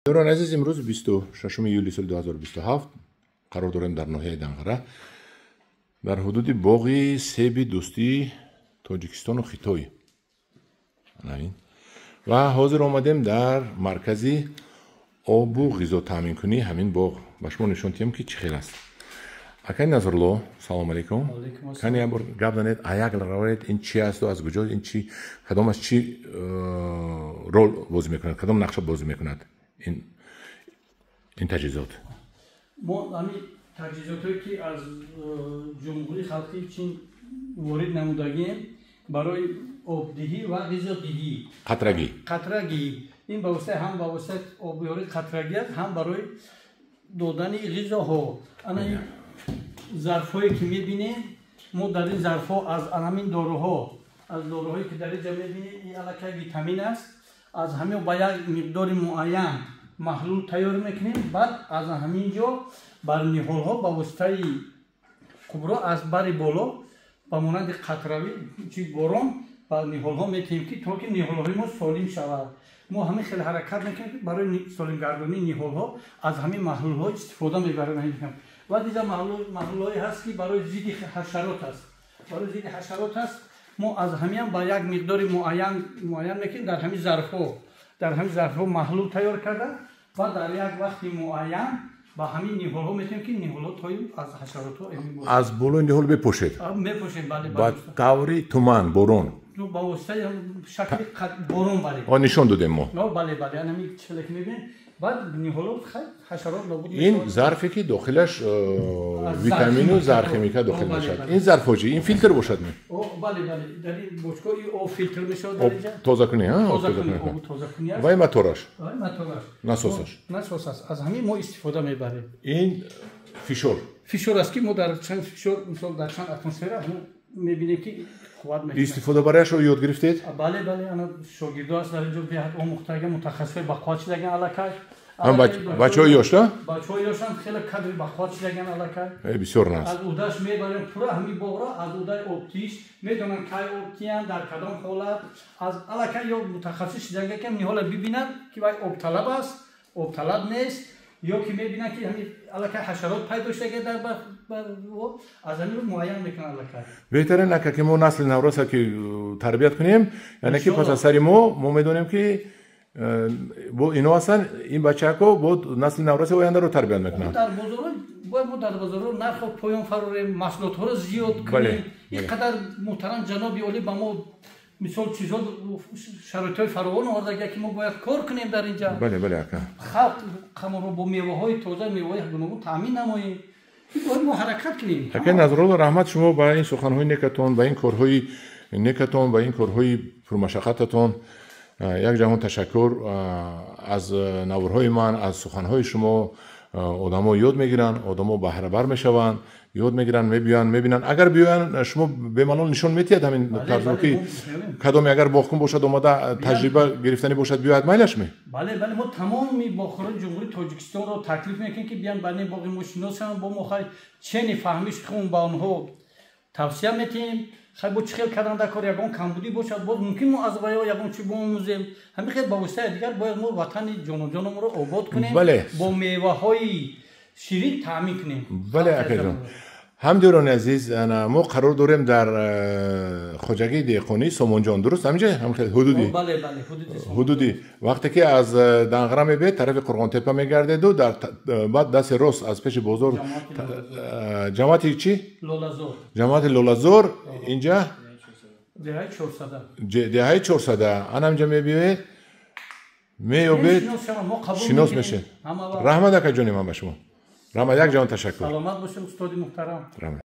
دوران عزیز، امروز 26 یولی سال 2027 قرار داریم در ناحیه دنقره در حدود باغ سیب دوستی تاجیکستان و خیتای و حاضر آمدیم در مرکزی آب و غذا تامین کنی همین باغ. به شما نشون دادیم که چی خیلی است. اکای نظرالله، سلام علیکم. کنی ابر گپ زنید یک روایت این چی است و از کجا این چی کدام از چی رول بازی میکند، کدام نقشه بازی میکند این تجهیزات؟ ما همین تجهیزاتی که از جمهوری خلقی چین وارد نمودگیم برای آبدهی و غذادهی قطرگی این با واسطه هم با واسطه آبیاری قطرگی هم برای دادن غذاها. انا این ظرفایی که میبینیم ما در این ظرفها از همین داروهایی که در اینجا میبینیم این علاقه ویتامین است، از همین با یک مقدار معین محلول تیار میکنیم. بعد از همینجا بر نهالها با واسطه کبرا از بر بالا با مانند قطروی چی باران با نهالها میتیم که تا که نهالهای ما سالم شود. ما همین خیلی حرکت میکنیم برای سالم گردانی نهالها از همین محلول ها استفاده میبریم. و دیگه محلول هایی هست که برای ضد حشرات است. ما از همین با یک مقدار معین میکنیم در همین ظرفها محلول تیار کرده و در یک وقت معین با همین نهالها میتونیم که نهالها تایم از حشرات ها از بالا نهال بپوشید. بله. با طوری تومان بارون با واسطه شکل بارون بله. نشون دادیم ما. بله همین چیزی که میبینید بعد نهالها حشرات نابود میشه. این ظرفی که داخلش ویتامین و زهرخیمیک داخل میشد. این ظرف چی؟ این فیلتر باشد می؟ بله در این بشکه آب فیلتر میشه در اینجا. تازه کنی ها؟ تازه کنی. و این موتورش. ناسوس است. از همین ما استفاده میبریم. این فشار است که ما در چند فشار مثلا در چند اتمسفر میبینیم که خواد میکنه. استفاده برایش رو یاد گرفتید؟ بله انا شاگردا است در اینجا بیاد آموختگی متخصص با خواهش لگن علاقه. هم بچه‌های یاشته؟ بچه‌های یاشته خیلی کادر با خواهش لگن علاقه. بسیار ناز. از اوداش میبریم پورا همین باغ از اودای آبتیش میدونن که آبتیان در کدام حالت از علاقه یا متخصص لگن که نهال ببینن که وای آب طلب است، آب طلب نیست، یا که میبینن که همین علاقه حشرات پیدا شده در از همین معین میکنن علاقه. بهتره نه که ما نسل نوروز که تربیت کنیم، یعنی که پس از سری ما میدونیم که با اینا اصلا این بچه‌ها با نسل نوروز آینده رو تربیت میکنن. در بازار نرخ پایان فرار محصولات ها رو زیاد کنیم. اینقدر محترم جناب عالی با ما مثال چیزا شرایط فراوان آورده که ما باید کار کنیم در اینجا. بله خلق رو با میوه‌های تازه میوه‌های گوناگون تامین نماییم. باید ما حرکت کنیم. اگر نظرالله رحمت شما با این سخن‌های نیکتون، با این کارهای نیکتون، با این کارهای پرمشقتتون یک جهان تشکر از نورهای من، از سخنهای شما. آدما یاد میگیرن، آدما بهره بر میشوند، یاد میگیرن، میبینن. اگر بیان شما به ملال نشون میتید همین طرزو که کدام اگر باغکن باشد اومده تجربه گرفتنی باشد بیاد مایلش می. بله ما تمام باغکن جمهوری تاجیکستان رو تکلیف میکنیم که بیان برای باغ ما شناسن با ما خیلی چنین فهمیش خون با اونها توصیه میتیم. خیلی با چخیل کردن در کار یگان کمبودی باشد باز ممکن ما از ویا یگان چی باموزیم. همین خیلی با واسطه دیگر باید ما وطن جان ما رو آباد کنیم. با میوه های شیرین تامین کنیم. بله اکیدون. هم دوران عزیز ما قرار داریم در خواجگی دیقونی سامانجان، درست همینجا؟ هم خیلی حدودی. بله حدودی. وقتی که از دنقره میبید طرف قرغان تپه میگردید و در بعد دست راست از پیش بازار جماعت چی؟ جماعت لولازور اینجا دهه 400 انا همینجا میبینید میوبید شناس میشه. رحمت اکا جانی من به شما. رحمت یک جان تشکر. سلامت باشید استاد محترم.